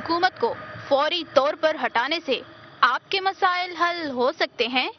हुकूमत को फौरी तौर पर हटाने से आपके मसाइल हल हो सकते हैं।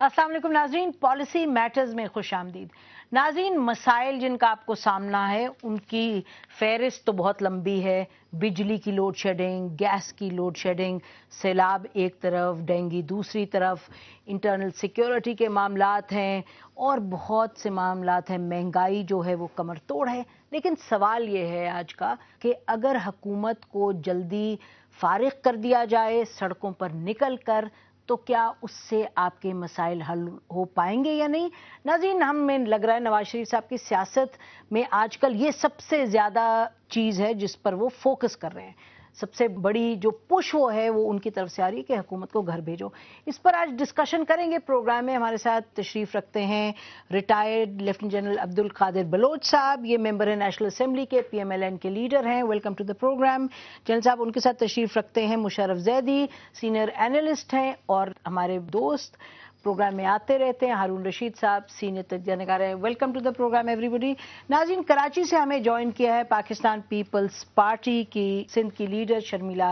अस्सलाम वालेकुम नाज़रीन, पॉलिसी मैटर्स में खुश आमदीद। नाज़रीन, मसाइल जिनका आपको सामना है उनकी फहरिस्त तो बहुत लंबी है। बिजली की लोड शेडिंग, गैस की लोड शेडिंग, सैलाब एक तरफ, डेंगू दूसरी तरफ, इंटरनल सिक्योरिटी के मामलात हैं और बहुत से मामलात हैं। महंगाई जो है वो कमर तोड़ है। लेकिन सवाल ये है आज का कि अगर हुकूमत को जल्दी फारिग कर दिया जाए सड़कों पर निकल कर, तो क्या उससे आपके मसाइल हल हो पाएंगे या नहीं। नाज़रीन, हमें लग रहा है नवाज शरीफ साहब की सियासत में आजकल ये सबसे ज़्यादा चीज़ है जिस पर वो फोकस कर रहे हैं। सबसे बड़ी जो पुश वो है वो उनकी तरफ से आ रही है कि हुकूमत को घर भेजो। इस पर आज डिस्कशन करेंगे। प्रोग्राम में हमारे साथ तशरीफ़ रखते हैं retired lieutenant general Abdul Qadir Baloch साहब। ये मेंबर है नेशनल असेंबली के, PMLN के लीडर हैं। Welcome to the programme general साहब। उनके साथ तशरीफ़ रखते हैं मुशर्रफ जैदी, सीनियर एनालिस्ट हैं और हमारे दोस्त प्रोग्राम में आते रहते हैं, हारून रशीद साहब, सीनियर तज्ज़िया निगार हैं। Welcome to the programme everybody. नाज़रीन, कराची से हमें ज्वाइन किया है पाकिस्तान पीपल्स पार्टी की सिंध की लीडर शर्मिला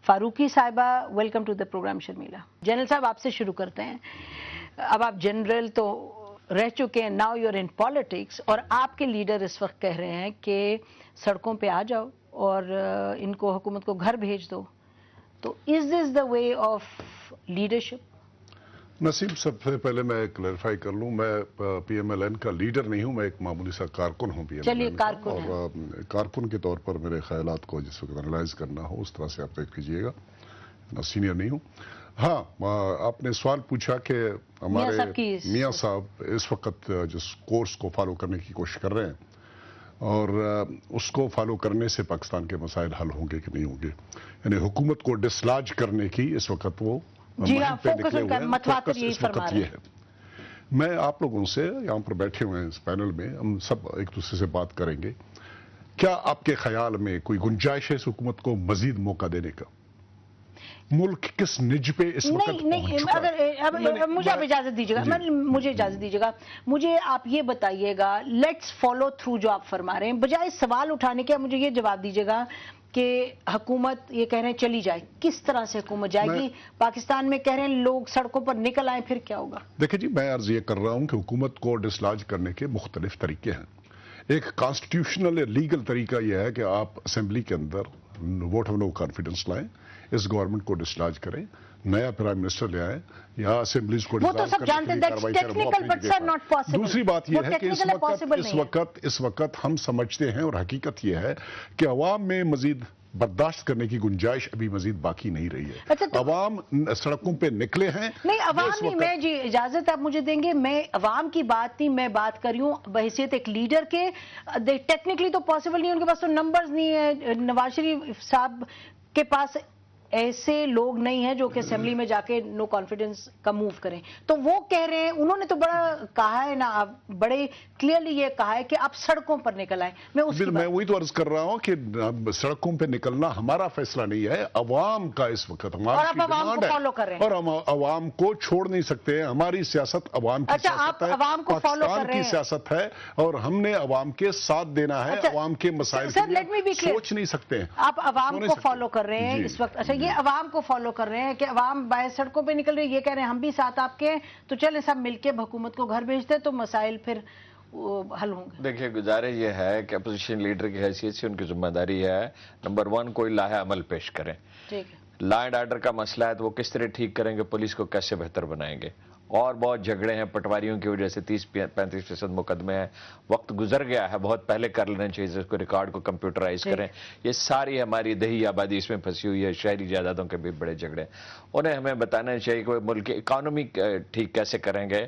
फारूकी साहिबा। Welcome to the programme Sharmila. General साहब, आपसे शुरू करते हैं। अब आप जनरल तो रह चुके हैं, now you are in politics, और आपके लीडर इस वक्त कह रहे हैं कि सड़कों पे आ जाओ और इनको हुकूमत को घर भेज दो। तो is this the way of leadership? नसीब, सबसे पहले मैं क्लैरिफाई कर लूं, मैं PMLN का लीडर नहीं हूं, मैं एक मामूली सा कारकुन हूं PMLN। चलिए, कारकुन और कारकुन के तौर पर मेरे ख्यालात को जिस वक्त एनालाइज करना हो उस तरह से आप तय कीजिएगा। मैं सीनियर नहीं हूं। हाँ, आपने सवाल पूछा कि हमारे मियाँ साहब इस वक्त जिस कोर्स को फॉलो करने की कोशिश कर रहे हैं और उसको फॉलो करने से पाकिस्तान के मसाइल हल होंगे कि नहीं होंगे, यानी हुकूमत को डिसलॉज करने की इस वक्त वो जी हाँ, फोकस यही फरमा रहे हैं। मैं आप लोगों से यहाँ पर बैठे हुए हैं इस पैनल में, हम सब एक दूसरे से बात करेंगे। क्या आपके ख्याल में कोई गुंजाइश है इस हुकूमत को मजीद मौका देने का? मुल्क किस निज पे इस वक्त नहीं, अगर मुझे आप इजाजत दीजिएगा, मुझे इजाजत दीजिएगा, मुझे आप ये बताइएगा, लेट्स फॉलो थ्रू जो आप फरमा रहे हैं, बजाय सवाल उठाने के आप मुझे ये जवाब दीजिएगा कि हुकूमत ये कह रहे हैं चली जाए, किस तरह से हुकूमत जाएगी? पाकिस्तान में कह रहे हैं लोग सड़कों पर निकल आए, फिर क्या होगा? देखिए जी, मैं अर्ज ये कर रहा हूं कि हुकूमत को डिसलॉज करने के मुख्तलिफ तरीके हैं। एक कॉन्स्टिट्यूशनल लीगल तरीका यह है कि आप असेंबली के अंदर वोट ऑफ नो कॉन्फिडेंस लाएं, इस गवर्नमेंट को डिसलॉज करें, नया प्राइम मिनिस्टर ले आए या असेंबलीज को डिसॉल्व करने की कार्रवाई करें। दूसरी बात यह है कि इस वक्त हम समझते हैं और हकीकत यह है कि अवाम में मजीद बर्दाश्त करने की गुंजाइश अभी मजीद बाकी नहीं रही है। अच्छा, तो अवाम सड़कों पे निकले हैं। नहीं, अवाम नहीं, मैं जी इजाजत आप मुझे देंगे, मैं अवाम की बात नहीं, मैं बात कर रही हूँ बहैसियत एक लीडर के। टेक्निकली तो पॉसिबल नहीं, उनके पास तो नंबर्स नहीं है। नवाज शरीफ साहब के पास ऐसे लोग नहीं हैं जो कि असेंबली में जाके नो कॉन्फिडेंस का मूव करें। तो वो कह रहे हैं, उन्होंने तो बड़ा कहा है ना, बड़े क्लियरली ये कहा है कि आप सड़कों पर निकल आए। मैं वही तो अर्ज कर रहा हूं कि सड़कों पे निकलना हमारा फैसला नहीं है, अवाम का इस वक्त फॉलो कर रहे हैं और हम अवाम को छोड़ नहीं सकते हैं। हमारी सियासत अवाम की सियासत है, पाकिस्तान की सियासत है और हमने अवाम के साथ देना है। अवाम के मसाइल सोच नहीं सकते हैं। आप अवाम को फॉलो कर रहे हैं इस वक्त। अच्छा, ये अवाम को फॉलो कर रहे हैं कि अवाम बाहर सड़कों पे निकल रही है, ये कह रहे हैं हम भी साथ आपके हैं, तो चलें सब मिलके हुकूमत को घर भेजते हैं तो मसाइल फिर हल होंगे। देखिए, गुजारिश ये है कि अपोजिशन लीडर की हैसियत से उनकी जिम्मेदारी है नंबर 1 कोई लाहे अमल पेश करें। ठीक है, लॉ एंड ऑर्डर का मसला है तो वो किस तरह ठीक करेंगे, पुलिस को कैसे बेहतर बनाएंगे। और बहुत झगड़े हैं पटवारियों की वजह से, 30-35% मुकदमे हैं। वक्त गुजर गया है, बहुत पहले कर लेना चाहिए, इसको रिकॉर्ड को कंप्यूटराइज करें। ये सारी हमारी दही आबादी इसमें फंसी हुई है, शहरी जायदादों के भी बड़े झगड़े। उन्हें हमें बताना चाहिए कि मुल्क की इकानमी ठीक कैसे करेंगे।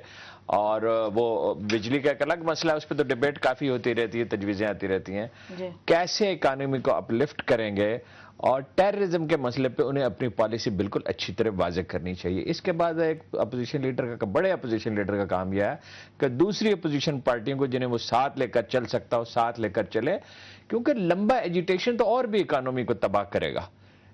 और वो बिजली का एक अलग मसला है, उस पर तो डिबेट काफ़ी होती रहती है, तजवीज़ें आती रहती हैं, कैसे इकानमी को अपलिफ्ट करेंगे। और टेररिज्म के मसले पे उन्हें अपनी पॉलिसी बिल्कुल अच्छी तरह वाज़ेह करनी चाहिए। इसके बाद एक अपोजिशन लीडर का, बड़े अपोजिशन लीडर का काम यह है कि दूसरी अपोजिशन पार्टियों को जिन्हें वो साथ लेकर चल सकता हो साथ लेकर चले, क्योंकि लंबा एजिटेशन तो और भी इकानमी को तबाह करेगा।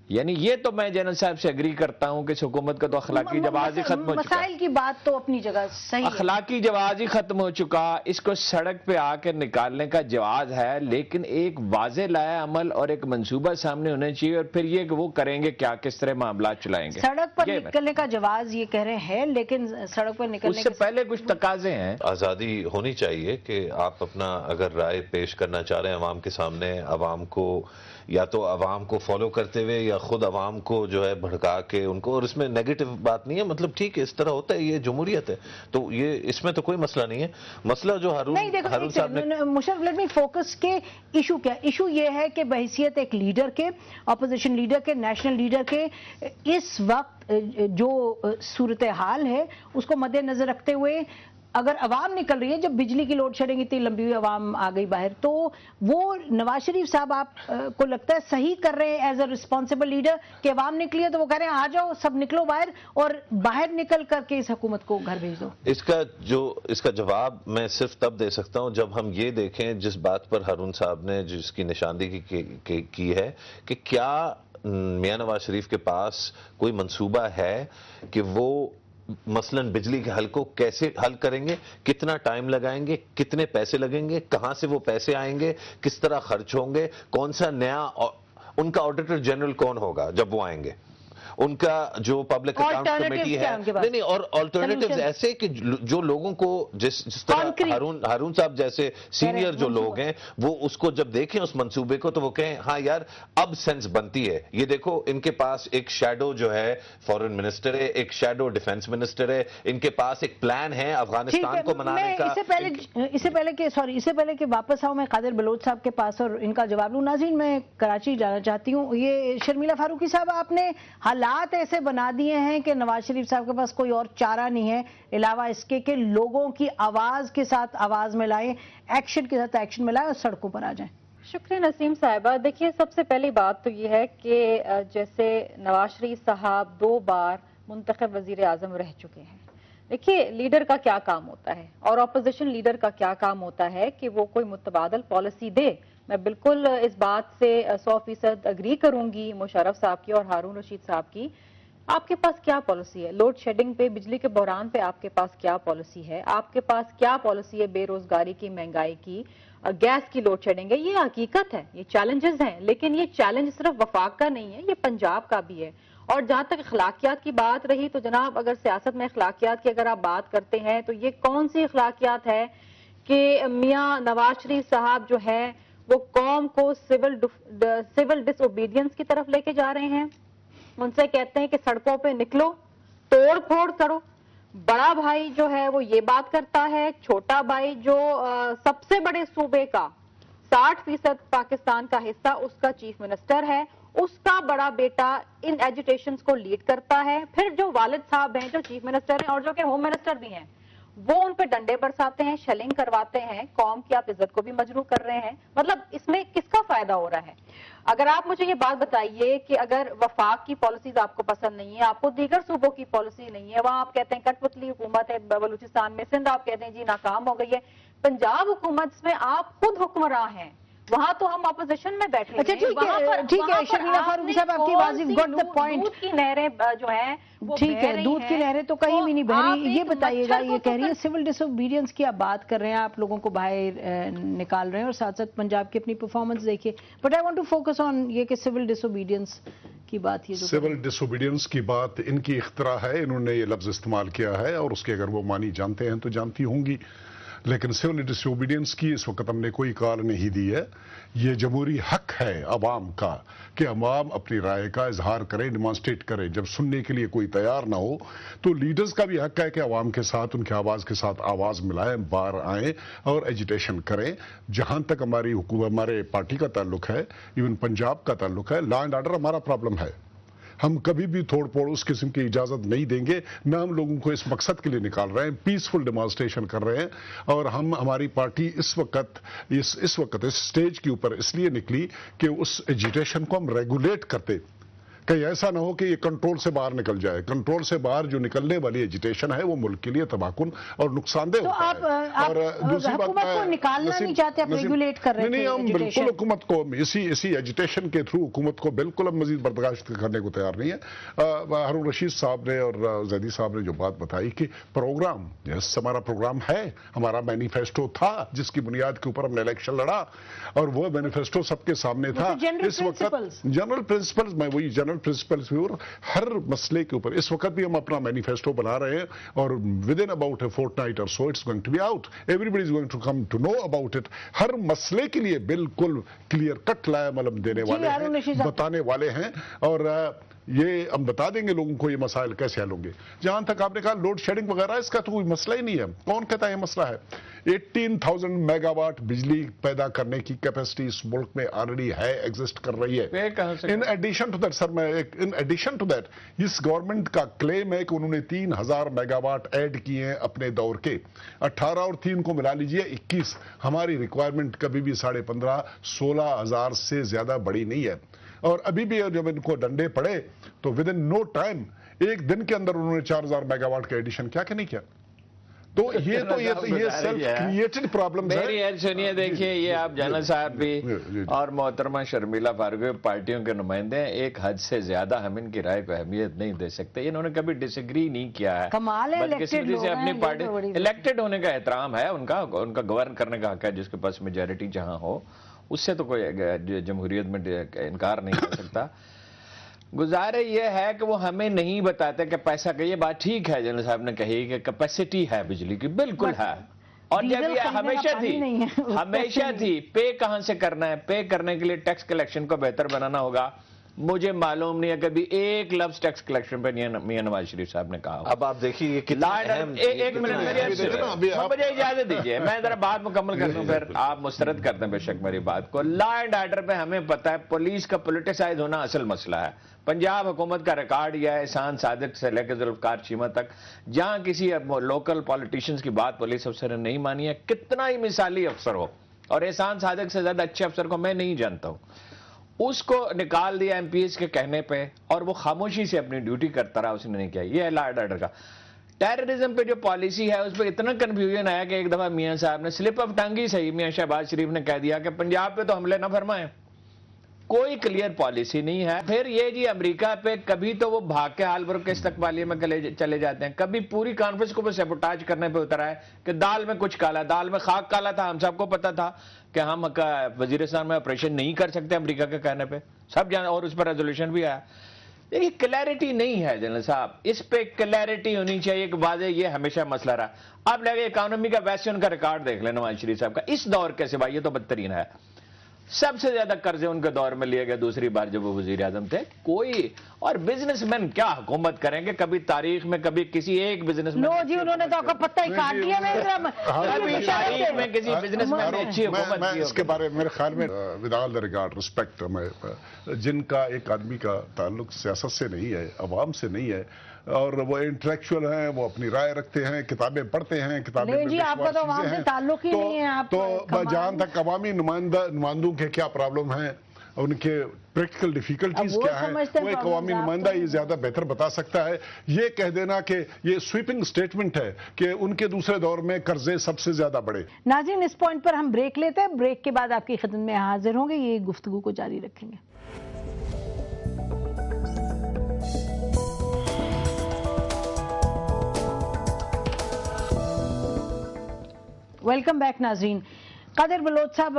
یعنی یہ تو میں جنرل صاحب سے اگری کرتا ہوں کہ اس حکومت کا تو اخلاقی جواز ہی ختم ہو چکا ہے. مسائل کی بات تو اپنی جگہ صحیح ہے. اخلاقی جواز ہی ختم ہو چکا, اس کو سڑک پہ آ کے نکالنے کا جواز ہے, لیکن ایک واضح لائحہ عمل اور ایک منصوبہ سامنے ہونا چاہیے, اور پھر یہ کہ وہ کریں گے کیا, کس طرح معاملات چلائیں گے. سڑک پر نکلنے کا جواز یہ کہہ رہے ہیں, لیکن سڑک پر نکلنے اس سے پہلے کچھ تقاضے ہیں. آزادی ہونی چاہیے کہ آپ اپنا اگر رائے پیش کرنا چاہ رہے ہیں عوام کے سامنے, عوام کو یا تو عوام کو فالو کرتے ہوئے یا خود عوام کو جو ہے بھڑکا کے ان کو, اور اس میں نیگیٹو بات نہیں ہے, مطلب ٹھیک ہے اس طرح ہوتا ہے, یہ جمہوریت ہے, تو یہ اس میں تو کوئی مسئلہ نہیں ہے. مسئلہ جو ہارون صاحب نے مشرف لیٹ می فوکس کے ایشو کیا, ایشو یہ ہے کہ بحیثیت ایک لیڈر کے, اپوزیشن لیڈر کے, نیشنل لیڈر کے, اس وقت جو صورتحال ہے اس کو مد نظر رکھتے ہوئے اگر عوام نکل رہی ہے, جب بجلی کی لوڈ شیڈنگ اتنی لمبی ہوئی عوام آ گئی باہر, تو وہ نواز شریف صاحب آپ کو لگتا ہے صحیح کر رہے ہیں ایز اے رسپانسبل لیڈر کہ عوام نکلی ہے تو وہ کہہ رہے ہیں آ جاؤ سب نکلو باہر, اور باہر نکل کر کے اس حکومت کو گھر بھیج دو. اس کا جواب میں صرف تب دے سکتا ہوں جب ہم یہ دیکھیں جس بات پر ہارون صاحب نے جس کی نشاندہی کی ہے کہ کیا میاں نواز شریف کے پاس کوئی منصوبہ ہے کہ وہ مثلا بجلی کے حل کو کیسے حل کریں گے, کتنا ٹائم لگائیں گے, کتنے پیسے لگیں گے, کہاں سے وہ پیسے آئیں گے, کس طرح خرچ ہوں گے, کون سا نیا, ان کا آڈیٹر جنرل کون ہوگا جب وہ آئیں گے, ان کا جو پبلک اکاؤنٹ کمیٹی ہے, نہیں اور آلٹرنیٹیوز ایسے کہ جو لوگوں کو جس طرح ہارون صاحب جیسے سینئر جو لوگ ہیں وہ اس کو جب دیکھیں اس منصوبے کو تو وہ کہیں ہاں یار اب سینس بنتی ہے. یہ دیکھو ان کے پاس ایک شیڈو جو ہے فورن منسٹر ہے, ایک شیڈو ڈیفنس منسٹر ہے, ان کے پاس ایک پلان ہے افغانستان کو منانے کا. اس سے پہلے کہ واپس آؤں میں قادر بلوچ صاحب کے پاس اور ان کا جواب لوں, ناظرین میں کراچی جانا چاہتی ہوں. یہ شرمیلا فاروقی صاحب آپ نے حالات ایسے بنا دیے ہیں کہ نواز شریف صاحب کے پاس کوئی اور چارہ نہیں ہے علاوہ اس کے کہ لوگوں کی آواز کے ساتھ آواز ملائیں, ایکشن کے ساتھ ایکشن ملائیں اور سڑکوں پر آ جائیں. شکریہ نسیم صاحبہ. دیکھیے سب سے پہلی بات تو یہ ہے کہ جیسے نواز شریف صاحب 2 بار منتخب وزیر اعظم رہ چکے ہیں. دیکھیے لیڈر کا کیا کام ہوتا ہے اور اپوزیشن لیڈر کا کیا کام ہوتا ہے کہ وہ کوئی متبادل پالیسی دے. میں بالکل اس بات سے 100% اگری کروں گی مشرف صاحب کی اور ہارون رشید صاحب کی. آپ کے پاس کیا پالیسی ہے لوڈ شیڈنگ پہ, بجلی کے بحران پہ آپ کے پاس کیا پالیسی ہے, آپ کے پاس کیا پالیسی ہے بے روزگاری کی, مہنگائی کی, گیس کی لوڈ شیڈنگ ہے. یہ حقیقت ہے, یہ چیلنجز ہیں, لیکن یہ چیلنج صرف وفاق کا نہیں ہے, یہ پنجاب کا بھی ہے. اور جہاں تک اخلاقیات کی بات رہی تو جناب اگر سیاست میں اخلاقیات کی اگر آپ بات کرتے ہیں تو یہ کون سی اخلاقیات ہے کہ میاں نواز شریف صاحب جو ہے وہ قوم کو سول ڈس اوبیڈینس کی طرف لے کے جا رہے ہیں. ان سے کہتے ہیں کہ سڑکوں پہ نکلو, توڑ پھوڑ کرو. بڑا بھائی جو ہے وہ یہ بات کرتا ہے, چھوٹا بھائی جو سب سے بڑے صوبے کا 60% پاکستان کا حصہ اس کا چیف منسٹر ہے, اس کا بڑا بیٹا ان ایجوٹیشنز کو لیڈ کرتا ہے. پھر جو والد صاحب ہیں جو چیف منسٹر ہیں اور جو کہ ہوم منسٹر بھی ہیں وہ ان پہ ڈنڈے برساتے ہیں, شیلنگ کرواتے ہیں, قوم کی آپ عزت کو بھی مجروح کر رہے ہیں. مطلب اس میں کس کا فائدہ ہو رہا ہے؟ اگر آپ مجھے یہ بات بتائیے کہ اگر وفاق کی پالیسیز آپ کو پسند نہیں ہے, آپ کو دیگر صوبوں کی پالیسی نہیں ہے, وہاں آپ کہتے ہیں کٹ پتلی حکومت ہے بلوچستان میں, سندھ آپ کہتے ہیں جی ناکام ہو گئی ہے, پنجاب حکومت میں آپ خود حکمراں ہیں, وہاں تو ہم اپوزیشن میں بیٹھے ہیں. اچھا ٹھیک ہے شرمیلا فاروقی صاحب آپ کی واضح گوٹ دا پوائنٹ. دودھ کی نہریں جو ہیں ٹھیک ہے, دودھ کی نہریں تو کہیں بھی نہیں بہ رہی. یہ بتائیے گا, یہ کہہ رہی ہے سول ڈس اوبیڈینس کی آپ بات کر رہے ہیں, آپ لوگوں کو باہر نکال رہے ہیں اور ساتھ ساتھ پنجاب کی اپنی پرفارمنس دیکھیے. But I want to focus on یہ کہ سول ڈس اوبیڈینس کی بات. یہ سول ڈس اوبیڈینس کی بات ان کی اختراع ہے, انہوں نے یہ لفظ استعمال کیا ہے اور اس کے اگر وہ معنی جانتے ہیں تو جانتی ہوں گی, لیکن سول ڈس اوبیڈینس کی اس وقت ہم نے کوئی کال نہیں دی ہے. یہ جمہوری حق ہے عوام کا کہ عوام اپنی رائے کا اظہار کریں, ڈیمانسٹریٹ کریں. جب سننے کے لیے کوئی تیار نہ ہو تو لیڈرز کا بھی حق ہے کہ عوام کے ساتھ, ان کی آواز کے ساتھ آواز ملائیں, باہر آئیں اور ایجیٹیشن کریں. جہاں تک ہماری حکومت, ہمارے پارٹی کا تعلق ہے, ایون پنجاب کا تعلق ہے, لا اینڈ آرڈر ہمارا پرابلم ہے. ہم کبھی بھی تھوڑ پھوڑ اس قسم کی اجازت نہیں دیں گے, نہ ہم لوگوں کو اس مقصد کے لیے نکال رہے ہیں. پیسفل ڈیمانسٹریشن کر رہے ہیں اور ہماری پارٹی اس وقت اس سٹیج کے اوپر اس لیے نکلی کہ اس ایجیٹیشن کو ہم ریگولیٹ کرتے. कहीं ऐसा ना हो कि ये कंट्रोल से बाहर निकल जाए। कंट्रोल से बाहर जो निकलने वाली एजिटेशन है वो मुल्क के लिए तबाहकुन और नुकसानदेह तो होता है। आप हुकूमत को निकालना नहीं चाहते, आप रेगुलेट कर रहे थे? नहीं, हम बिल्कुल हुकूमत को इसी एजिटेशन के थ्रू हुकूमत को बिल्कुल हम मजीद बर्दाश्त करने को तैयार नहीं है। हारून रशीद साहब ने और जैदी साहब ने जो बात बताई कि प्रोग्राम, यस हमारा प्रोग्राम है, हमारा मैनिफेस्टो था जिसकी बुनियाद के ऊपर हमने इलेक्शन लड़ा और वो मैनिफेस्टो सबके सामने था। इस वक्त जनरल प्रिंसिपल्स, मैं वही जनरल प्रिंसिपल्स और हर मसले के ऊपर इस वक्त भी हम अपना मैनिफेस्टो बना रहे हैं और with in about a fortnight और so it's going to be out, everybody is going to come to know about it. हर मसले के लिए बिल्कुल क्लियर कट लाया मलम देने वाले हैं, बताने वाले हैं और ये हम बता देंगे लोगों को ये मसाइल कैसे हल होंगे। जहां तक आपने कहा लोड शेडिंग वगैरह, इसका तो कोई मसला ही नहीं है। कौन कहता है ये मसला है? 18,000 मेगावाट बिजली पैदा करने की कैपेसिटी इस मुल्क में ऑलरेडी है, एग्जिस्ट कर रही है। In addition to that sir, मैं इन एडिशन टू दैट इस गवर्नमेंट का क्लेम है कि उन्होंने 3,000 मेगावाट ऐड किए हैं अपने दौर के। 18 और 3 को मिला लीजिए 21। हमारी रिक्वायरमेंट कभी भी 15,500 16,000 से ज्यादा बड़ी नहीं है। और अभी भी जब इनको डंडे पड़े तो विद इन नो टाइम, एक दिन के अंदर उन्होंने 4,000 मेगावाट का एडिशन क्या नहीं किया। तो ये सेल्फ क्रिएटेड प्रॉब्लम है। मेरी यार सुनिए, देखिए ये आप जनरल साहब भी और मोहतरमा शर्मिला फारूकी पार्टियों के नुमाइंदे हैं, एक हद से ज्यादा हम इनकी राय को अहमियत नहीं दे सकते। इन्होंने कभी डिसएग्री नहीं किया है, बदकिस्मती से अपनी पार्टी इलेक्टेड होने का एहतराम है, उनका गवर्न करने का हक है, जिसके पास मेजॉरिटी जहां हो उससे तो कोई जमहूरियत में इनकार नहीं कर सकता। गुजारे ये है कि वो हमें नहीं बताते कि पैसा का, ये बात ठीक है जनरल साहब ने कही कि कैपेसिटी है बिजली की, बिल्कुल है, और जब ये हमेशा थी पे कहां से करना है, पे करने के लिए टैक्स कलेक्शन को बेहतर बनाना होगा। मुझे मालूम नहीं है कभी एक लफ्ज टैक्स कलेक्शन पे मियां नवाज शरीफ साहब ने कहा। अब आप देखिए एक मिनट मुझे इजाजत दीजिए, मैं जरा बात मुकम्मल कर दूं, फिर आप मुस्तरद करते हैं बेशक मेरी बात को। लॉ एंड ऑर्डर पे हमें पता है पुलिस का पोलिटिसाइज होना असल मसला है। पंजाब हुकूमत का रिकॉर्ड यह है, एहसान सादिक से लेकर जुल्फकार चीमा तक, जहां किसी लोकल पॉलिटिशियंस की बात पुलिस अफसर ने नहीं मानी है, कितना ही मिसाली अफसर हो, और एहसान सादिक से ज्यादा अच्छे अफसर को मैं नहीं जानता हूं, उसको निकाल दिया एमपीएस के कहने पे और वो खामोशी से अपनी ड्यूटी करता रहा, उसने नहीं किया। ये है लॉ एंड ऑर्डर का। टेररिज्म पे जो पॉलिसी है उस पर इतना कंफ्यूजन आया कि एक दफा मियां साहब ने स्लिप ऑफ टंग ही सही, मियां शहबाज शरीफ ने कह दिया कि पंजाब पे तो हमले ना फरमाएं, कोई क्लियर पॉलिसी नहीं है। फिर ये जी अमेरिका पे कभी तो वो भाग के हाल के इस्तकबालिये में चले जाते हैं, कभी पूरी कॉन्फ्रेंस को सैबोटाज करने पे उतरा है कि दाल में कुछ काला, दाल में खाक काला था। हम सबको पता था कि हम वजीरिस्तान में ऑपरेशन नहीं कर सकते अमेरिका के कहने पे, सब जान, और उस पर रेजोल्यूशन भी आया। देखिए क्लैरिटी नहीं है जनरल साहब, इस पे क्लैरिटी होनी चाहिए कि वादे, ये हमेशा मसला रहा। अब लगे इकोनॉमी का, वैसे उनका रिकॉर्ड देख लें नवाज शरीफ साहब का, इस दौर के सिवा ये तो बदतरीन है। सबसे ज्यादा कर्जे उनके दौर में लिए गए दूसरी बार जब वो वजीर आजम थे। कोई और बिजनेसमैन क्या हुकूमत करेंगे, कभी तारीख में कभी किसी एक बिजनेसमैन, नो जी उन्होंने तो आपका पत्ता ही काट दिया। तारीख में किसी बिजनेसमैन ने अच्छी हुकूमत की। इसके बारे में मेरे ख्याल में with all the regard respect, जिनका एक आदमी का ताल्लुक सियासत से नहीं है, अवाम से नहीं है, और वो इंटेलेक्चुअल हैं, वो अपनी राय रखते हैं, किताबें पढ़ते हैं, किताबें में जी आपका तो अवाम से ताल्लुक ही नहीं है। आप तो जहां तक अवामी नुमाइंदों के क्या प्रॉब्लम है, उनके प्रैक्टिकल डिफिकल्टीज क्या है, वो एक अवामी नुमाइंदा ये ज्यादा बेहतर बता सकता है। ये कह देना कि ये स्वीपिंग स्टेटमेंट है कि उनके दूसरे दौर में कर्जे सबसे ज्यादा बढ़े। नाज़रीन, इस पॉइंट पर हम ब्रेक लेते हैं, ब्रेक के बाद आपकी खिदमत में हाजिर होंगे, ये गुफ्तगू को जारी रखेंगे। वेलकम बैक नाज़रीन। कादिर बलोच साहब,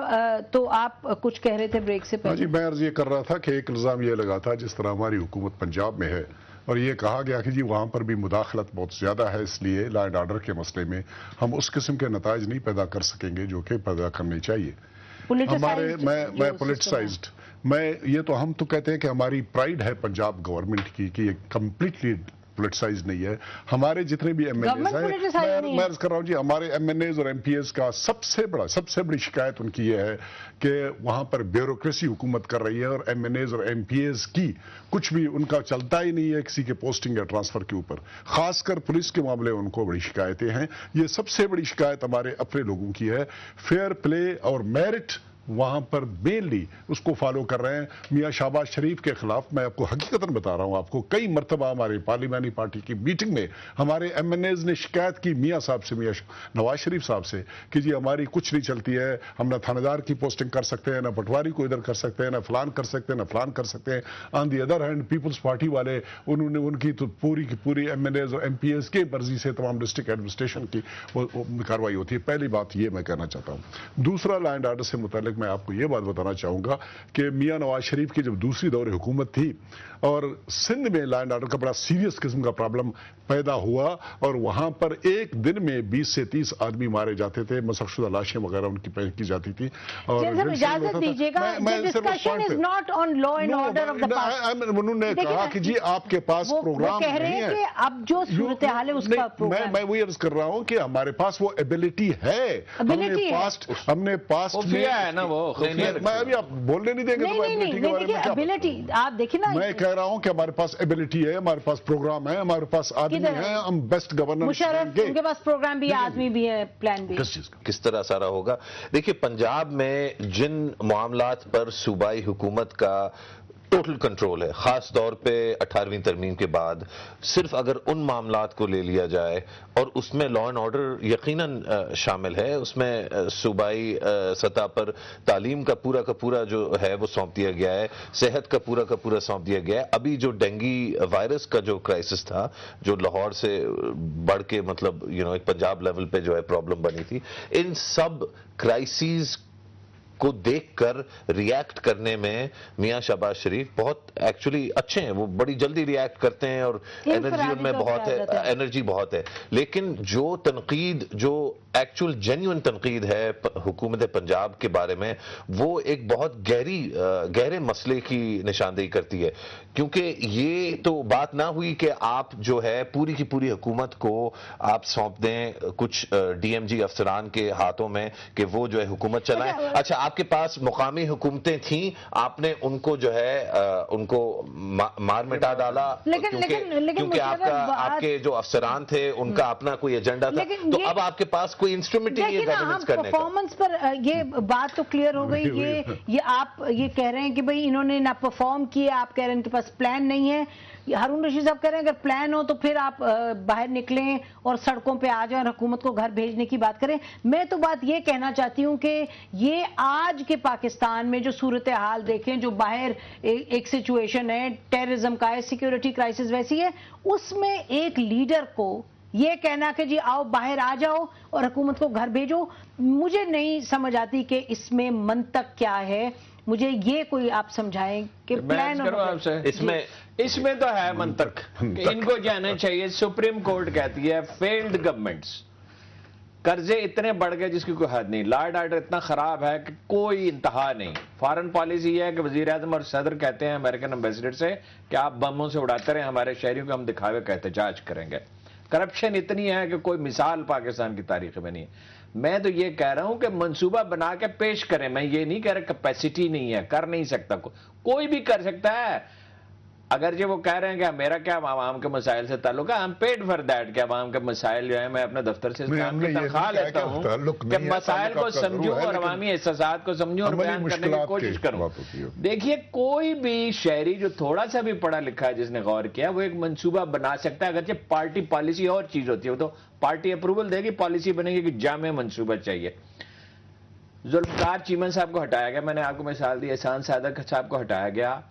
तो आप कुछ कह रहे थे ब्रेक से पहले। जी, मैं अर्ज ये कर रहा था कि एक इल्ज़ाम ये लगा था, जिस तरह हमारी हुकूमत पंजाब में है और ये कहा गया कि जी वहाँ पर भी मुदाखलत बहुत ज़्यादा है, इसलिए लॉ एंड ऑर्डर के मसले में हम उस किस्म के नताइज नहीं पैदा कर सकेंगे जो कि पैदा करने चाहिए। हमारे मैं पोलिटिसाइज्ड, मैं ये तो हम तो कहते हैं कि हमारी प्राइड है पंजाब गवर्नमेंट की कि ये कम्प्लीटली पोलिटिसाइज नहीं है। हमारे जितने भी एमएनएज हैं, मैं अर्ज कर रहा हूँ जी, हमारे एमएनएज और एमपीएस का सबसे बड़ी शिकायत उनकी ये है कि वहां पर ब्यूरोक्रेसी हुकूमत कर रही है और एमएनएज और एमपीएस की कुछ भी उनका चलता ही नहीं है किसी के पोस्टिंग या ट्रांसफर के ऊपर। खासकर पुलिस के मामले में उनको बड़ी शिकायतें हैं। ये सबसे बड़ी शिकायत हमारे अपने लोगों की है। फेयर प्ले और मेरिट वहां पर मेनली उसको फॉलो कर रहे हैं। मियां शहबाज शरीफ के खिलाफ मैं आपको हकीकतन बता रहा हूं, आपको कई मरतबा हमारे पार्लिमानी पार्टी की मीटिंग में हमारे MNAs ने शिकायत की मियां साहब से, मियां नवाज शरीफ साहब से, कि जी हमारी कुछ नहीं चलती है, हम ना थानेदार की पोस्टिंग कर सकते हैं, ना पटवारी को इधर कर सकते हैं, ना फलान कर सकते हैं, ना फलान कर सकते हैं। On the other hand Peoples Party वाले, उन्होंने उनकी तो पूरी की पूरी MNAs और MPs के मर्जी से तमाम डिस्ट्रिक्ट एडमिनिस्ट्रेशन की कार्रवाई होती है। पहली बात ये मैं कहना चाहता हूं। दूसरा, लैंड ऑर्डर से मुतालिक मैं आपको ये बात बताना चाहूंगा कि मियां नवाज शरीफ की जब दूसरी दौर हुकूमत थी और सिंध में लैंड ऑर्डर का बड़ा सीरियस किस्म का प्रॉब्लम पैदा हुआ और वहां पर एक दिन में 20 से 30 आदमी मारे जाते थे, मसखशुदा लाशें वगैरह उनकी पैक की जाती थी। और इजाजत दीजिएगा, discussion is not on law and order of the past. उन्होंने कहा कि जी आपके पास प्रोग्राम कह रहे हैं कि अब जो सूरत हाल है उसका प्रोग्राम, मैं वही अर्ज कर रहा हूं कि हमारे पास वो एबिलिटी है। हमने पास्ट में है ना वो, मैं अभी आप बोलने नहीं देंगे तो एबिलिटी के बारे में क्या? एबिलिटी आप देखिए ना, मैं कह रहा हूं कि हमारे पास एबिलिटी है, हमारे पास प्रोग्राम है, हमारे पास आदमी है, हम बेस्ट गवर्नर। मुशर्रफ उनके पास प्रोग्राम भी है, आदमी भी है, प्लान भी। किस तरह सारा होगा? देखिए, पंजाब में जिन मामलात पर सूबाई हुकूमत का टोटल कंट्रोल है, खास तौर पे 18वीं तरमीम के बाद, सिर्फ अगर उन मामलात को ले लिया जाए और उसमें लॉ एंड ऑर्डर यकीनन शामिल है, उसमें सूबाई सतह पर तालीम का पूरा जो है वो सौंप दिया गया है, सेहत का पूरा सौंप दिया गया है। अभी जो डेंगी वायरस का जो क्राइसिस था, जो लाहौर से बढ़ के मतलब एक पंजाब लेवल पे जो है प्रॉब्लम बनी थी, इन सब क्राइसिस को देखकर रिएक्ट करने में मियां शहबाज शरीफ बहुत एक्चुअली अच्छे हैं। वो बड़ी जल्दी रिएक्ट करते हैं और एनर्जी उनमें बहुत है, एनर्जी बहुत है। लेकिन जो तनकीद, जो एक्चुअल जेन्युइन तनकीद है हुकूमत पंजाब के बारे में, वो एक बहुत गहरे मसले की निशानदेही करती है। क्योंकि ये तो बात ना हुई कि आप जो है पूरी की पूरी हुकूमत को आप सौंप दें कुछ DMG अफसरान के हाथों में कि वो जो है हुकूमत चलाएं। अच्छा, आपके पास मुकामी हुकूमतें थी, आपने उनको जो है उनको मार मिटा डाला क्योंकि आपके जो अफसरान थे उनका अपना कोई एजेंडा था। तो अब आपके पास कोई इंस्ट्रूमेंट ही है गवर्नेंस करने का। परफॉर्मेंस पर ये बात तो क्लियर हो गई। ये आप ये कह रहे हैं कि भाई इन्होंने ना परफॉर्म किया, आप कह रहे हैं इनके पास प्लान नहीं है। हारून रशीद साहब कह रहे हैं अगर प्लान हो तो फिर आप बाहर निकलें और सड़कों पे आ जाएं और हुकूमत को घर भेजने की बात करें। मैं तो बात ये कहना चाहती हूं कि ये आज के पाकिस्तान में जो सूरत हाल देखें, जो बाहर एक सिचुएशन है, टेररिज्म का है, सिक्योरिटी क्राइसिस वैसी है, उसमें एक लीडर को ये कहना कि जी आओ बाहर आ जाओ और हुकूमत को घर भेजो, मुझे नहीं समझ आती कि इसमें मंतक क्या है। मुझे ये कोई आप समझाएं कि प्लान इसमें तो है मंतक। इनको जाना चाहिए। सुप्रीम कोर्ट कहती है फेल्ड गवर्नमेंट्स, कर्जे इतने बढ़ गए जिसकी कोई हद नहीं, लॉ एंड ऑर्डर इतना खराब है कि कोई इंतहा नहीं। फॉरेन पॉलिसी है कि वजीर आजम और सदर कहते हैं अमेरिकन एम्बेसडर से कि आप बमों से उड़ाते रहे हमारे शहरियों को, हम दिखावे का एहतजाज करेंगे। करप्शन इतनी है कि कोई मिसाल पाकिस्तान की तारीख में नहीं है। मैं तो ये कह रहा हूं कि मंसूबा बना के पेश करें। मैं ये नहीं कह रहा कैपेसिटी नहीं है, कर नहीं सकता, कोई भी कर सकता है। अगर जो वो कह रहे हैं कि मेरा क्या आवाम के मसाइल से ताल्लुक है, I am paid for that, कि आवाम के मसाइल जो है मैं अपने दफ्तर से तनख्वाह लेता हूं कि मसाइल को समझूं और अवामी एहसासात को समझूं और बयान करने की कोशिश करूं। देखिए, कोई भी शहरी जो थोड़ा सा भी पढ़ा लिखा है, जिसने गौर किया, वो एक मंसूबा बना सकता है। अगरचे पार्टी पॉलिसी और चीज होती है, वो तो पार्टी अप्रूवल देगी, पॉलिसी बनेगी कि जामे मंसूबा चाहिए। जुल्फकार चीमन साहब को हटाया गया, मैंने आपको मिसाल दी, एहसान सादक साहब को हटाया गया।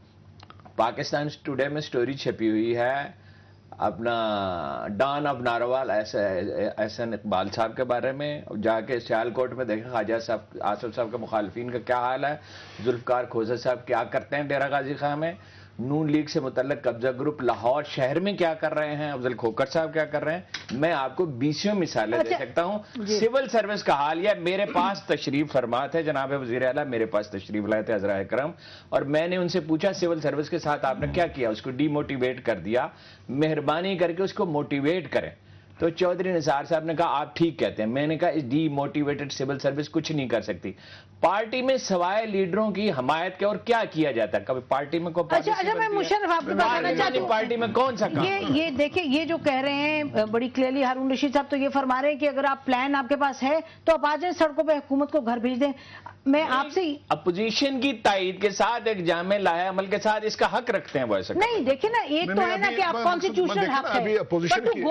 पाकिस्तान टुडे में स्टोरी छपी हुई है अपना डॉन ऑफ नारोवाल एहसन इकबाल साहब के बारे में। जाके सियालकोट में देखें ख्वाजा साहब, आसफ साहब के मुखालफिन का क्या हाल है, जुल्फकार खोजा साहब क्या करते हैं डेरा गाजी खां में, नून लीग से मुतल्लिक कब्जा ग्रुप लाहौर शहर में क्या कर रहे हैं, अफजल खोखर साहब क्या कर रहे हैं। मैं आपको 20 मिसालें दे सकता हूं। सिविल सर्विस का हाल यह, मेरे पास तशरीफ फरमा थे जनाब वजीर आला, मेरे पास तशरीफ लाए थे हज़रा इकरम, और मैंने उनसे पूछा सिविल सर्विस के साथ आपने क्या किया, उसको डीमोटिवेट कर दिया, मेहरबानी करके उसको मोटिवेट करें। तो चौधरी निसार साहब ने कहा आप ठीक कहते हैं। मैंने कहा इस डीमोटिवेटेड सिविल सर्विस कुछ नहीं कर सकती। पार्टी में सवाए लीडरों की हमायत के और क्या किया जाता है, कभी पार्टी में कोई अच्छा मैं मुशर्रफ आपको बताना चाहती हूं, पार्टी में कौन सा काम? ये देखिए, ये जो कह रहे हैं बड़ी क्लियरली हारून रशीद साहब तो ये फरमा रहे हैं कि अगर आप प्लान आपके पास है तो आप आ जाए सड़कों पे, हुकूमत को घर भेज दें। میں آپ سے اپوزیشن کی تائید کے ساتھ ایک جامع لایا عمل کے ساتھ اس کا حق رکھتے ہیں وہ ایسا نہیں دیکھیں نا، ایک تو ہے نا کہ آپ کانسٹیٹیوشنل حق ہے، ابھی اپوزیشن کی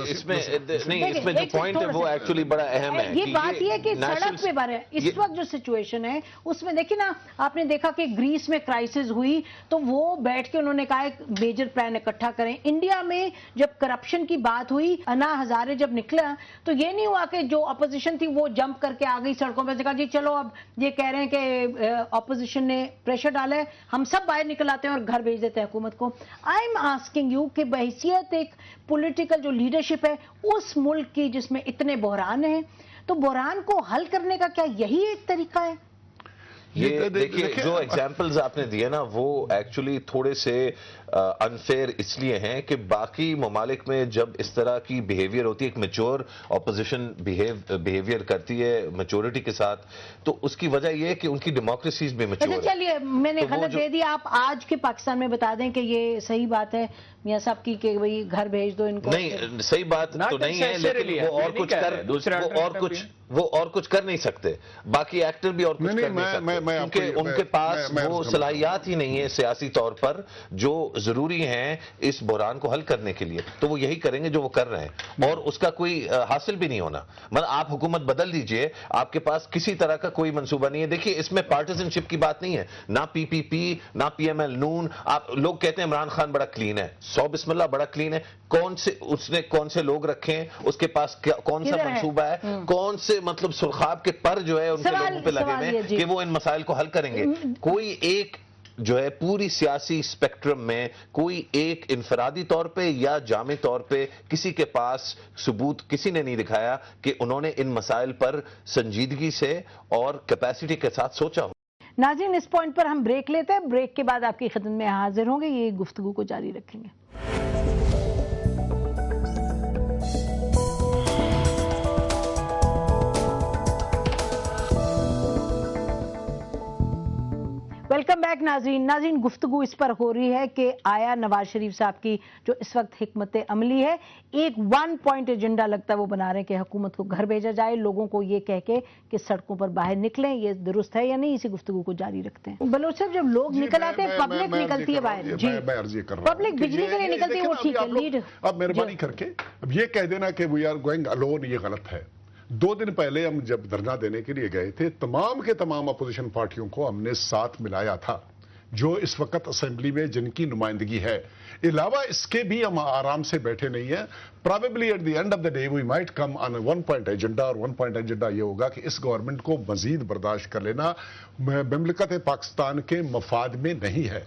اس میں جو پوائنٹ ہے وہ ایکچولی بڑا اہم ہے. یہ بات یہ ہے کہ سڑک پہ بارے اس وقت جو سچویشن ہے اس میں دیکھیں نا، آپ نے دیکھا کہ گریس میں کرائسس ہوئی تو وہ بیٹھ کے انہوں نے کہا ایک میجر پلان اکٹھا کریں. انڈیا میں جب کرپشن کی بات ہوئی، انا ہزارے جب نکلا تو یہ نہیں ہوا کہ جو اپوزیشن تھی وہ جمپ کر کے آ گئی سڑکوں پہ، کہا جی چلو اب یہ کہہ رہے ہیں کہ اپوزیشن نے پریشر ڈالا ہے، ہم سب باہر نکل آتے ہیں اور گھر بھیج دیتے ہیں حکومت کو. آئی ایم آسکنگ یو کہ بحیثیت ایک پولیٹیکل جو لیڈرشپ ہے اس ملک کی جس میں اتنے بحران ہیں، تو بحران کو حل کرنے کا کیا یہی ایک طریقہ ہے؟ یہ دیکھیے جو ایگزامپلز آپ نے دیے نا وہ ایکچولی تھوڑے سے انفیئر اس لیے ہیں کہ باقی ممالک میں جب اس طرح کی بیہیویئر ہوتی ہے، ایک میچور اپوزیشن بیہیویئر کرتی ہے میچورٹی کے ساتھ، تو اس کی وجہ یہ ہے کہ ان کی ڈیموکریسیز بھی میچور ہے. چلیے میں نے غلط دے دیا، آپ آج کے پاکستان میں بتا دیں کہ یہ صحیح بات ہے میاں صاحب کی کہ وہی گھر بھیج دو ان کو. نہیں صحیح بات تو نہیں ہے، لیکن وہ اور کچھ کر نہیں سکتے. باقی ایکٹر بھی اور کچھ کر نہیں سکتے کیونکہ ان کے پاس وہ صلاحیات ہی نہیں ہے سیاسی طور پر جو ضروری ہیں اس بحران کو حل کرنے کے لیے. تو وہ یہی کریں گے جو وہ کر رہے ہیں اور اس کا کوئی حاصل بھی نہیں ہونا. مطلب آپ حکومت بدل دیجئے، آپ کے پاس کسی طرح کا کوئی منصوبہ نہیں ہے. دیکھیے اس میں پارٹیزن شپ کی بات نہیں ہے، نہ پی پی پی نہ پی ایم ایل نون. آپ لوگ کہتے ہیں عمران خان بڑا کلین ہے، بسم اللہ بڑا کلین ہے. اس نے کون سے لوگ رکھے ہیں، اس کے پاس کون سا منصوبہ ہے، کون سے مطلب سرخاب کے پر جو ہے ان کے لوگوں پہ لگے ہوئے ہیں کہ وہ ان مسائل کو حل کریں گے. کوئی ایک جو ہے پوری سیاسی سپیکٹرم میں کوئی ایک انفرادی طور پہ یا جامع طور پہ کسی کے پاس ثبوت کسی نے نہیں دکھایا کہ انہوں نے ان مسائل پر سنجیدگی سے اور کیپیسٹی کے ساتھ سوچا ہو. ناظرین اس پوائنٹ پر ہم بریک لیتے ہیں، بریک کے بعد آپ کی خدمت میں حاضر ہوں گے، یہ گفتگو کو جاری رکھیں گے. ویلکم بیک ناظرین گفتگو اس پر ہو رہی ہے کہ آیا نواز شریف صاحب کی جو اس وقت حکمت عملی ہے، ایک 1 پوائنٹ ایجنڈا لگتا ہے وہ بنا رہے ہیں کہ حکومت کو گھر بھیجا جائے، لوگوں کو یہ کہہ کے کہ سڑکوں پر باہر نکلیں. یہ درست ہے یا نہیں؟ اسی گفتگو کو جاری رکھتے ہیں. بلوچ صاحب جب لوگ نکل آتے ہیں پبلک نکلتی ہے باہر، جی پبلک بجلی کے لیے نکلتی ہے، وہ ٹھیک ہے لیڈ. اب مہربانی کر کے اب یہ کہہ دینا کہ وی آر گوئنگ الون، یہ غلط ہے. 2 دن پہلے ہم جب دھرنا دینے کے لیے گئے تھے تمام کے تمام اپوزیشن پارٹیوں کو ہم نے ساتھ ملایا تھا جو اس وقت اسمبلی میں جن کی نمائندگی ہے. علاوہ اس کے بھی ہم آرام سے بیٹھے نہیں ہیں. Probably at the end of the day we might come on a 1 point agenda اور 1 point agenda یہ ہوگا کہ اس گورنمنٹ کو مزید برداشت کر لینا مملکت پاکستان کے مفاد میں نہیں ہے.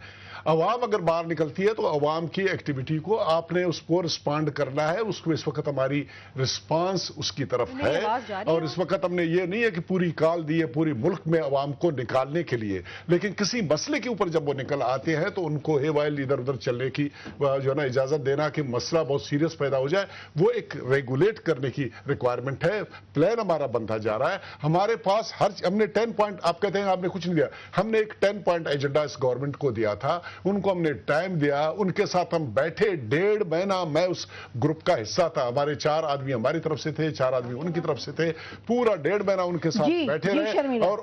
عوام اگر باہر نکلتی ہے تو عوام کی ایکٹیویٹی کو آپ نے اس کو رسپانڈ کرنا ہے. اس کو اس وقت ہماری رسپانس اس کی طرف ہے اور اس وقت ہم نے یہ نہیں ہے کہ پوری کال دی ہے پوری ملک میں عوام کو نکالنے کے لیے، لیکن کسی مسئلے کے اوپر جب وہ نکل آتے ہیں تو ان کو ہے وائل ادھر ادھر چلنے کی جو ہے نا اجازت دینا کہ مسئلہ بہت سیریس پیدا ہو جائے، وہ ایک ریگولیٹ کرنے کی ریکوائرمنٹ ہے. پلان ہمارا بنتا جا رہا ہے. ہمارے پاس ہم نے 10 پوائنٹ، آپ کہتے ہیں آپ نے کچھ نہیں دیا، ہم نے ایک 10 پوائنٹ ایجنڈا اس گورنمنٹ کو دیا تھا. ان کو ہم نے ٹائم دیا، ان کے ساتھ ہم بیٹھے 1.5 مہینہ. میں اس گروپ کا حصہ تھا، ہمارے 4 آدمی ہماری طرف سے تھے، 4 آدمی ان کی طرف سے تھے. پورا 1.5 مہینہ ان کے ساتھ بیٹھے رہے. اور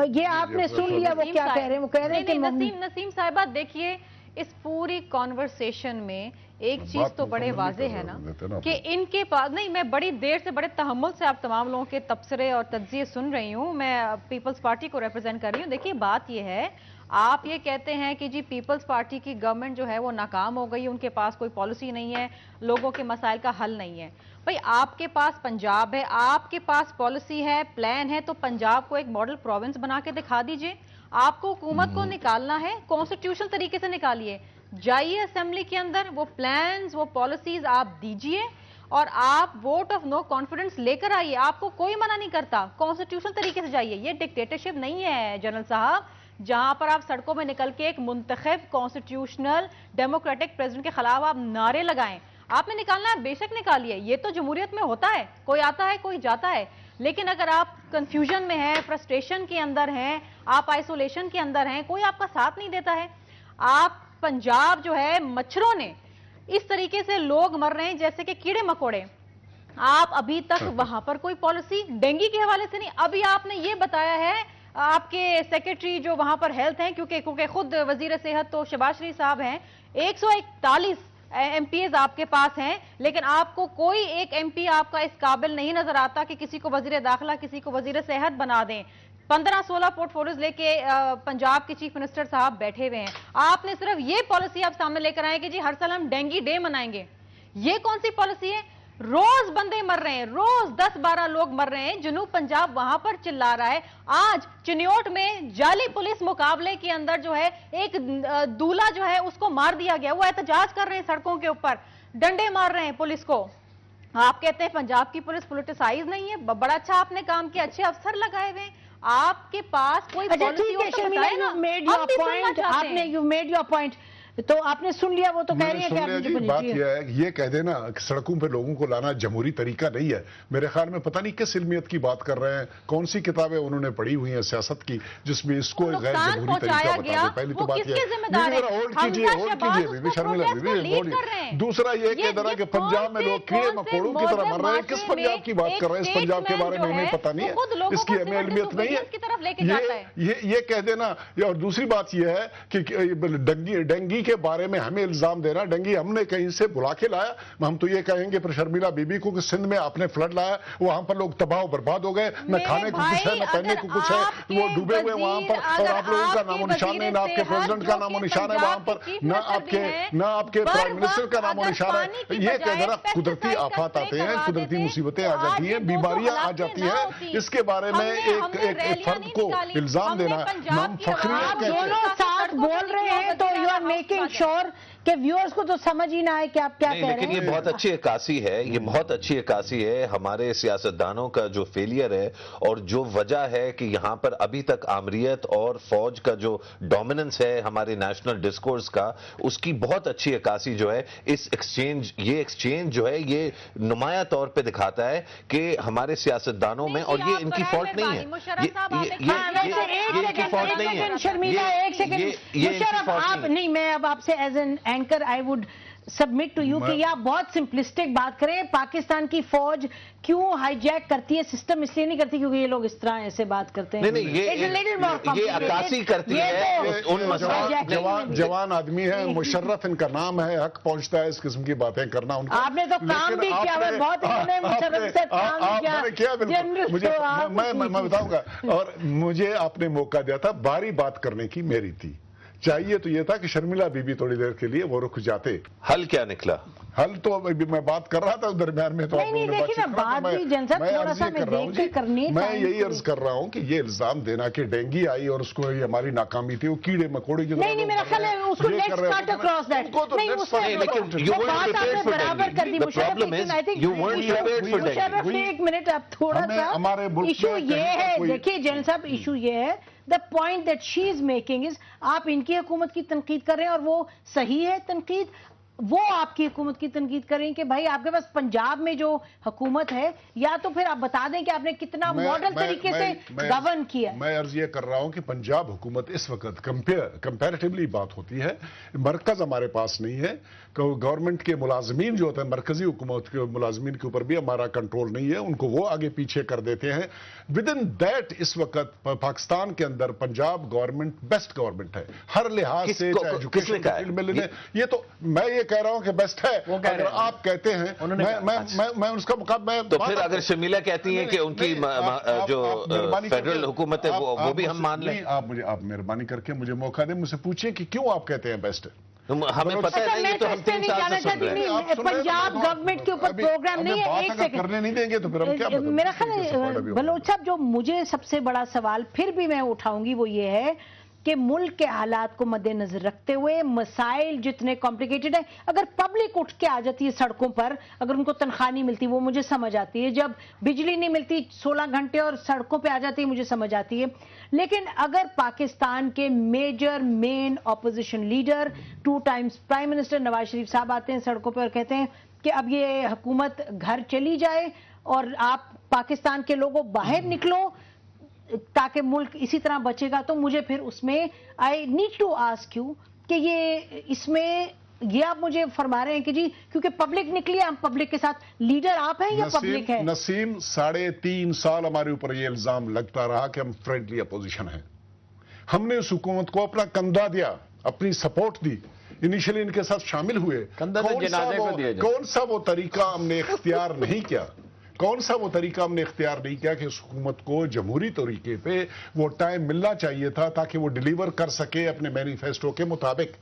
یہ آپ نے سن لیا وہ کیا کہہ رہے ہیں. وہ کہہ رہے ہیں کہ نسیم صاحبہ دیکھیے اس پوری کانورسیشن میں ایک چیز تو بڑے واضح ہے نا کہ ان کے پاس نہیں، میں بڑی دیر سے بڑے تحمل سے آپ تمام لوگوں کے تبصرے اور تجزیے سن رہی ہوں. میں پیپلز پارٹی کو ریپرزینٹ کر رہی ہوں. دیکھیے بات یہ ہے، آپ یہ کہتے ہیں کہ جی پیپلز پارٹی کی گورنمنٹ جو ہے وہ ناکام ہو گئی، ان کے پاس کوئی پالیسی نہیں ہے، لوگوں کے مسائل کا حل نہیں ہے. بھئی آپ کے پاس پنجاب ہے، آپ کے پاس پالیسی ہے، پلان ہے، تو پنجاب کو ایک ماڈل پروونس بنا کے دکھا دیجئے. آپ کو حکومت کو نکالنا ہے کانسٹیٹیوشنل طریقے سے نکالیے، جائیے اسمبلی کے اندر، وہ پلانز وہ پالیسیز آپ دیجئے اور آپ ووٹ آف نو کانفیڈنس لے کر آئیے. آپ کو کوئی منع نہیں کرتا، کانسٹیٹیوشنل طریقے سے جائیے. یہ ڈکٹیٹرشپ نہیں ہے جنرل صاحب جہاں پر آپ سڑکوں میں نکل کے ایک منتخب کانسٹیٹیوشنل ڈیموکریٹک پریزیڈنٹ کے خلاف آپ نعرے لگائیں. آپ نے نکالنا ہے بے شک نکالیے، یہ تو جمہوریت میں ہوتا ہے، کوئی آتا ہے کوئی جاتا ہے. لیکن اگر آپ کنفیوژن میں ہیں، فرسٹریشن کے اندر ہیں، آپ آئسولیشن کے اندر ہیں، کوئی آپ کا ساتھ نہیں دیتا ہے. آپ پنجاب جو ہے مچھروں نے اس طریقے سے لوگ مر رہے ہیں جیسے کہ کیڑے مکوڑے. آپ ابھی تک وہاں پر کوئی پالیسی ڈینگی کے حوالے سے نہیں، ابھی آپ نے یہ بتایا ہے آپ کے سیکرٹری جو وہاں پر ہیلتھ ہیں، کیونکہ خود وزیر صحت تو شہباز شریف صاحب ہیں، 141 ایم پی ایز آپ کے پاس ہیں، لیکن آپ کو کوئی ایک ایم پی آپ کا اس قابل نہیں نظر آتا کہ کسی کو وزیر داخلہ کسی کو وزیر صحت بنا دیں۔ 15-16 پورٹ فولیوز لے کے پنجاب کے چیف منسٹر صاحب بیٹھے ہوئے ہیں، آپ نے صرف یہ پالیسی آپ سامنے لے کر آئے کہ جی ہر سال ہم ڈینگی ڈے منائیں گے۔ یہ کون سی پالیسی ہے؟ روز بندے مر رہے ہیں، روز 10-12 لوگ مر رہے ہیں، جنوب پنجاب وہاں پر چلا رہا ہے۔ آج چنیوٹ میں جعلی پولیس مقابلے کے اندر جو ہے ایک دولہا جو ہے اس کو مار دیا گیا، وہ احتجاج کر رہے ہیں سڑکوں کے اوپر، ڈنڈے مار رہے ہیں پولیس کو۔ آپ کہتے ہیں پنجاب کی پولیس پولیٹیسائز نہیں ہے، بڑا اچھا آپ نے کام کیا، اچھے افسر لگائے ہوئے ہیں، آپ کے پاس کوئی پالیسی ہو تو بتائیں نا، ہم بھی سننا چاہتے ہیں۔ یو میڈ یور پوائنٹ، تو آپ نے سن لیا، وہ تو کہہ رہی ہے کہ آپ بات یہ ہے کہ یہ کہہ دینا کہ سڑکوں پہ لوگوں کو لانا جمہوری طریقہ نہیں ہے۔ میرے خیال میں پتہ نہیں کس علمیت کی بات کر رہے ہیں، کون سی کتابیں انہوں نے پڑھی ہوئی ہیں سیاست کی جس میں اس کو غیر جمہوری طریقہ بتا دیں۔ پہلی تو بات یہ ہے، ہولڈ کیجئے شرمیلا بیوی، دوسرا یہ کہہ دینا کہ پنجاب میں لوگ کیڑے مکوڑوں کی طرح مر رہے ہیں۔ کس پنجاب کی بات کر رہے ہیں؟ اس پنجاب کے بارے میں انہیں پتہ نہیں ہے، اس کی ہمیں علمیت نہیں ہے۔ یہ کہہ دینا، اور دوسری بات یہ ہے کہ ڈینگی کے بارے میں ہمیں الزام دینا، ڈینگی ہم نے کہیں سے بلا کے لایا، ہم تو یہ کہیں گے پر شرمیلا بیبی کو کہ سندھ میں آپ نے فلڈ لایا، وہاں پر لوگ تباہ و برباد ہو گئے، نہ کھانے کو کچھ ہے نہ پہننے کو کچھ ہے، وہ ڈوبے ہوئے وہاں پر، اور آپ لوگوں کا نام و نشان ہے، نہ آپ کے پریزیڈنٹ کا نام و نشان ہے وہاں پر، نہ آپ کے پرائم منسٹر کا نام و نشان ہے۔ یہ کہہ دینا قدرتی آفات آتے ہیں، قدرتی مصیبتیں آ جاتی ہیں، بیماریاں آ جاتی ہیں، اس کے بارے میں ایک فرد کو الزام دینا ہم فخری ساتھ بول رہے ہیں، تو یو آر میکنگ شور کہ ویورز کو تو سمجھ ہی نہ آئے کہ آپ کیا کہہ رہے ہیں۔ لیکن یہ بہت اچھی عکاسی ہے، یہ بہت اچھی عکاسی ہے ہمارے سیاستدانوں کا جو فیلئر ہے، اور جو وجہ ہے کہ یہاں پر ابھی تک آمریت اور فوج کا جو ڈومیننس ہے ہمارے نیشنل ڈسکورس کا، اس کی بہت اچھی عکاسی جو ہے اس ایکسچینج جو ہے یہ نمایاں طور پہ دکھاتا ہے کہ ہمارے سیاستدانوں میں، اور یہ ان کی فالٹ نہیں ہے، یہ ان کی فالٹ نہیں ہے، شرمیلا ایک سیکنڈ، مشرف آپ نہیں، میں اب آپ سے as an anchor I would submit to you کہ یہ آپ بہت سمپلسٹک بات کریں، پاکستان کی فوج کیوں ہائی جیک کرتی ہے سسٹم، اس لیے نہیں کرتی کیونکہ یہ لوگ اس طرح ایسے بات کرتے ہیں۔ نہیں، یہ عکاسی کرتی ہے ان مسائل۔ جوان آدمی ہے، مشرف ان کا نام ہے، حق پہنچتا ہے اس قسم کی باتیں کرنا ان کو۔ آپ نے تو کام بھی کیا ہے، بہت مشرف سے کام کیا، میں بتاؤں گا، اور مجھے آپ نے موقع دیا تھا، باری بات کرنے کی میری تھی، چاہیے تو یہ تھا کہ شرمیلا بیبی تھوڑی دیر کے لیے وہ رک جاتے۔ حل کیا نکلا؟ حل تو میں بات کر رہا تھا درمیان میں، تو نہیں دیکھیے نا، بات بھی جن صاحب تھوڑا سا میں دیکھ کے کرنی ہے۔ میں یہی عرض کر رہا ہوں کہ یہ الزام دینا کہ ڈینگی آئی اور اس کو یہ ہماری ناکامی تھی، وہ کیڑے مکوڑے کی نہیں میرا خیال ہے اس کو لیٹس کٹ اکراس دیٹ، نہیں اس کو بات آپ نے برابر کر دی۔ مشرف نے ایک منٹ آپ تھوڑا سا، ایشو یہ ہے، دیکھیے جن صاحب ایشو یہ ہے، the point that she is making is آپ ان کی حکومت کی تنقید کر رہے ہیں اور وہ صحیح ہے تنقید، وہ آپ کی حکومت کی تنقید کریں کہ بھائی آپ کے پاس پنجاب میں جو حکومت ہے، یا تو پھر آپ بتا دیں کہ آپ نے کتنا ماڈل طریقے سے گورن کیا۔ میں عرض یہ کر رہا ہوں کہ پنجاب حکومت اس وقت کمپیریٹیولی بات ہوتی ہے، مرکز ہمارے پاس نہیں ہے، گورنمنٹ کے ملازمین جو ہوتے ہیں، مرکزی حکومت کے ملازمین کے اوپر بھی ہمارا کنٹرول نہیں ہے، ان کو وہ آگے پیچھے کر دیتے ہیں۔ ود ان دیٹ اس وقت پاکستان کے اندر پنجاب گورنمنٹ بیسٹ گورنمنٹ ہے ہر لحاظ سے، ایجوکیشن فیلڈ میں لینے، یہ تو میں یہ کہہ رہا ہوں کہ بیسٹ ہے، اگر آپ کہتے ہیں میں اس کا مقابلہ، تو پھر اگر شرمیلا کہتی ہیں کہ ان کی جو فیڈرل حکومت ہے وہ بھی ہم مان لیں۔ آپ مہربانی کر کے مجھے موقع دیں، مجھ سے پوچھیں کہ کیوں آپ کہتے ہیں بیسٹ ہے۔ ہمیں پتہ ہے نہیں، تو ہم 3 سال سے سن رہے ہیں۔ پنجاب گورنمنٹ کے اوپر پروگرام نہیں ہے، ایک سیکنڈ کرنے نہیں دیں گے تو پھر ہم کیا بتائیں؟ میرا خیال ہے بلوچ صاحب، جو مجھے سب سے بڑا سوال پھر بھی میں اٹھاؤں گی وہ یہ ہے کہ ملک کے حالات کو مد نظر رکھتے ہوئے مسائل جتنے کمپلیکیٹڈ ہیں، اگر پبلک اٹھ کے آ جاتی ہے سڑکوں پر، اگر ان کو تنخواہ نہیں ملتی وہ مجھے سمجھ آتی ہے، جب بجلی نہیں ملتی 16 گھنٹے اور سڑکوں پہ آ جاتی ہے مجھے سمجھ آتی ہے، لیکن اگر پاکستان کے main opposition leader 2 times prime minister Nawaz Sharif صاحب آتے ہیں سڑکوں پہ اور کہتے ہیں کہ اب یہ حکومت گھر چلی جائے اور آپ پاکستان کے لوگوں باہر نکلو تاکہ ملک اسی طرح بچے گا، تو مجھے پھر اس میں I need to ask you کہ یہ اس میں ये आप मुझे फरमा रहे हैं कि जी क्योंकि पब्लिक निकली है, हम पब्लिक के साथ, लीडर आप हैं या पब्लिक है? नसीम 3.5 साल हमारे ऊपर ये इल्जाम लगता रहा कि हम फ्रेंडली अपोजिशन हैं। हमने उस हुकूमत को अपना कंधा दिया, अपनी सपोर्ट दी, इनिशियली इनके साथ शामिल हुए। कंधा तो जनाजे को दिया जाए। कौन सा वो तरीका हमने इख्तियार नहीं किया, कौन सा वो तरीका हमने इख्तियार नहीं किया कि उस हुकूमत को जमहूरी तरीके पे वो टाइम मिलना चाहिए था ताकि वो डिलीवर कर सके अपने मैनिफेस्टो के मुताबिक।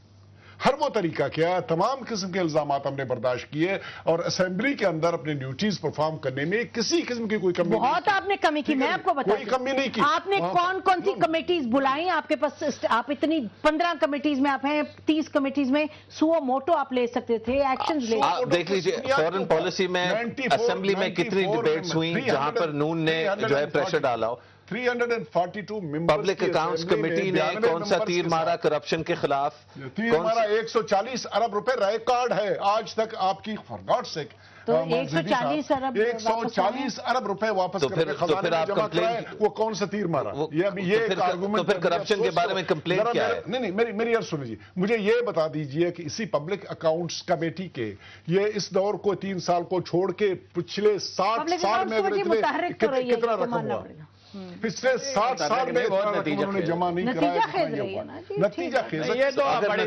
हर वो तरीका किया, तमाम किस्म के इल्जामात हमने बर्दाश्त किए और असेंबली के अंदर अपने ड्यूटीज परफॉर्म करने में किसी किस्म की कोई कमी बहुत आपने कमी की, मैं आपको बताऊं, कोई कमी नहीं की। आपने कौन कौन सी कमेटीज बुलाई आपके पास? आप इतनी 15 कमेटीज में आप हैं, 30 कमेटीज में सुओ मोटो आप ले सकते थे, एक्शन ले। आप देख लीजिए फॉरेन पॉलिसी में असेंबली में कितनी डिबेट्स हुई जहां पर नून ने जो है प्रेशर डाला हो। 342 मेंबर्स पब्लिक अकाउंट्स कमेटी ने कौन सा तीर मारा करप्शन के खिलाफ? तीर मारा 140 अरब रुपए रिकॉर्ड है आज तक आपकी, फॉर गॉड सेक। तो 140 अरब 140 अरब रुपए वापस करके खजाने में जमा कराए, वो कौन सा तीर मारा? ये अभी ये तो फिर करप्शन के बारे में कंप्लेंट क्या है? नहीं, मेरी अर्ज सुन लीजिए, मुझे ये बता दीजिए कि इसी पब्लिक अकाउंट्स कमेटी के ये इस दौर को 3 साल को छोड़ के पिछले 60 साल में अगर कितना रकम हुआ? पिछले 60 साल में उन्होंने जमा नहीं कराया। नतीजा खेज ये तो बड़ी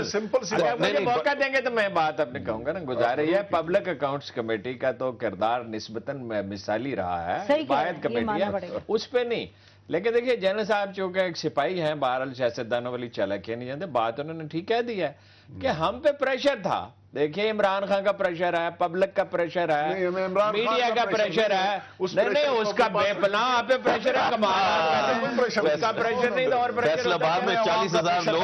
सिंपल सी बात। मुझे मौका देंगे तो मैं बात अपने कहूंगा ना, गुजारे ये पब्लिक अकाउंट्स कमेटी का तो किरदार निस्बतन मिसाली रहा है, वाहिद कमेटी है, उस पे नहीं। लेकिन देखिए जनरल साहब चूंकि एक सिपाही हैं, बहरहाल सियासतदानों वाली चालाकियां नहीं जानते, बात उन्होंने ठीक कह दी है कि हम पे प्रेशर था। देखिए इमरान खान का प्रेशर है, पब्लिक का प्रेशर है, मीडिया का प्रेशर है, नहीं उसका बेपनाह आप पे प्रेशर है, कमाल उसका प्रेशर नहीं था। और फैसलाबाद में 40,000 लोग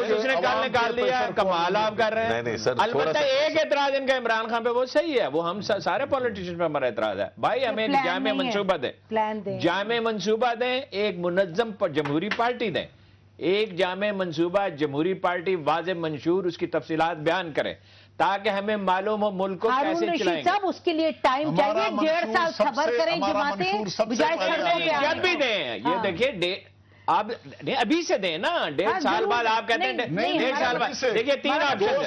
उसने कल निकाल लिया, कमाल आप कर रहे हैं। अलबत्ता एक एतराज इनका इमरान खान पे वो सही है, वो हम सारे पॉलिटिशियन पे हमारा एतराज है, भाई हमें एक जामे मंसूबा दें, जामे मंसूबा दें, एक मुनज्जम जमहूरी पार्टी दें, एक जामे मंसूबा जमहूरी पार्टी वाज़े मंशूर उसकी तफसीलात बयान करें ताकि हमें मालूम हो मुल्क को कैसे चलाएंगे। साहब उसके लिए टाइम चाहिए, 1.5 साल खबर करें जमातें, जब भी दें, ये देखिए आप अभी से दें ना, 1.5 साल बाद आप कहते हैं 1.5 साल बाद। देखिए 3 ऑप्शन है,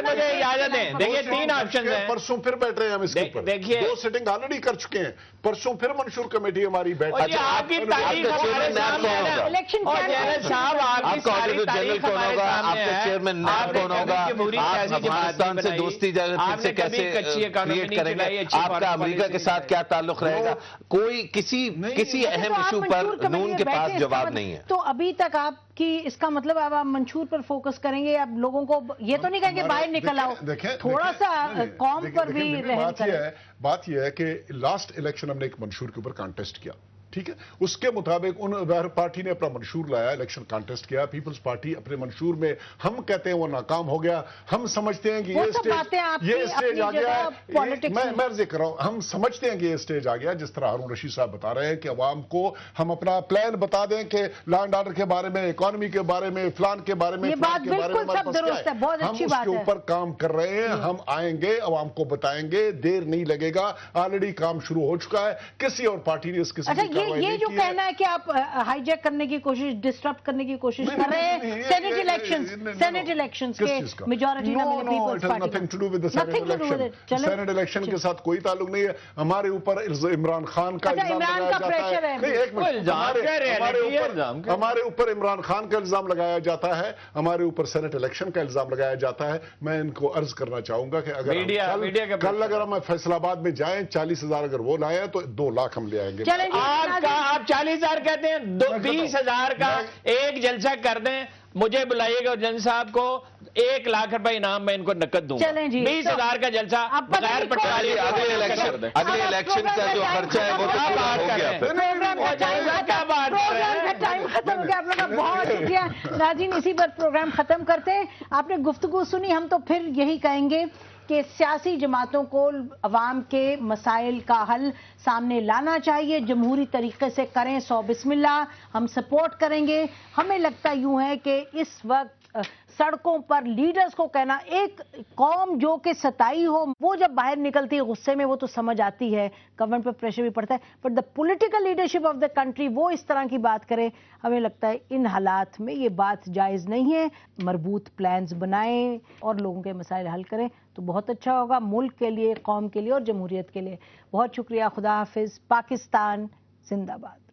मुझे इजाजत दें, देखिए 3 ऑप्शन है। परसों फिर बैठ रहे हैं हम इसके ऊपर, देखिए 2 सिटिंग ऑलरेडी कर चुके हैं, परसों फिर मंशूर कमेटी हमारी बैठ। आपकी तारीख हमारे सामने है, इलेक्शन साहब आपकी सारी तारीख हमारे सामने है, चेयरमैन कौन होगा, अफगानिस्तान से दोस्ती से कैसे क्रिएट करेंगे, आपका अमेरिका के साथ क्या ताल्लुक रहेगा, कोई किसी अहम इशू पर नून के पास जवाब नहीं है। तो अभी तक आपकी इसका मतलब अब आप मंशूर पर फोकस करेंगे, अब लोगों को ये तो नहीं कहेंगे बाहर निकल आओ, थोड़ा सा कौम पर भी रहम करें। बात यह है कि लास्ट इलेक्शन हमने एक मंशूर के ऊपर कॉन्टेस्ट किया, ठीक है, उसके मुताबिक उन पार्टी ने अपना मंशूर लाया, इलेक्शन कॉन्टेस्ट किया, पीपल्स पार्टी अपने मंशूर में हम कहते हैं वो नाकाम हो गया। हम समझते हैं कि ये स्टेज आ गया है, मैं अर्ज कर रहा हूं, हम समझते हैं कि ये स्टेज आ गया, जिस तरह हारून रशीद साहब बता रहे हैं कि अवाम को हम अपना प्लान बता दें कि लॉ एंड ऑर्डर के बारे में, इकोनॉमी के बारे में, फलान के बारे में, फलान के बारे में हमारे पास क्या है, हम उसके ऊपर काम कर रहे हैं, हम आएंगे, अवाम को बताएंगे, देर नहीं लगेगा, ऑलरेडी काम शुरू हो चुका है, किसी और पार्टी ने इस किस्म ये जो कहना है कि आप हाईजैक करने की कोशिश, डिस्टर्ब करने की कोशिश कर रहे हैं सेनेट इलेक्शंस के majority nothing to do with the senate election के साथ कोई ताल्लुक नहीं है। हमारे ऊपर इमरान खान का इल्जाम हमारे ऊपर इमरान खान का इल्जाम लगाया जाता है, हमारे ऊपर सेनेट इलेक्शन का इल्जाम लगाया जाता है। मैं इनको अर्ज करना चाहूंगा कि अगर कल अगर हम फैसलाबाद में जाएं, 40,000 अगर वो लाए तो 2 लाख हम ले आएंगे। आप 40,000 कहते हैं, 20,000 का एक जलसा कर दें, मुझे बुलाइएगा जन साहब को 1 लाख रुपए इनाम मैं इनको नकद दूंगा। 20,000 का जलसा बगैर पटवारी। अगले इलेक्शन का जो खर्चा है वो टाइम खत्म हो गया, आप लोगों का बहुत शुक्रिया नाज़रीन। इसी पर प्रोग्राम खत्म करते हैं। आपने गुफ्तगू सुनी, हम तो फिर यही कहेंगे कि सियासी जमातों को अवाम के मसाइल का हल सामने लाना चाहिए, जमहूरी तरीके से करें, 100 बिस्मिल्लाह, हम सपोर्ट करेंगे। हमें लगता यूं है कि इस वक्त सड़कों पर लीडर्स को कहना, एक कौम जो कि सताई हो वो जब बाहर निकलती है गुस्से में वो तो समझ आती है, गवर्नमेंट पर प्रेशर भी पड़ता है, but the political leadership of the country वो इस तरह की बात करे, हमें लगता है इन हालात में ये बात जायज़ नहीं है। मरबूत प्लान्स बनाएं और लोगों के मसाइल हल करें तो बहुत अच्छा होगा मुल्क के लिए, कौम के लिए और जमहूरियत के लिए। बहुत शुक्रिया। खुदा हाफिज। पाकिस्तान जिंदाबाद।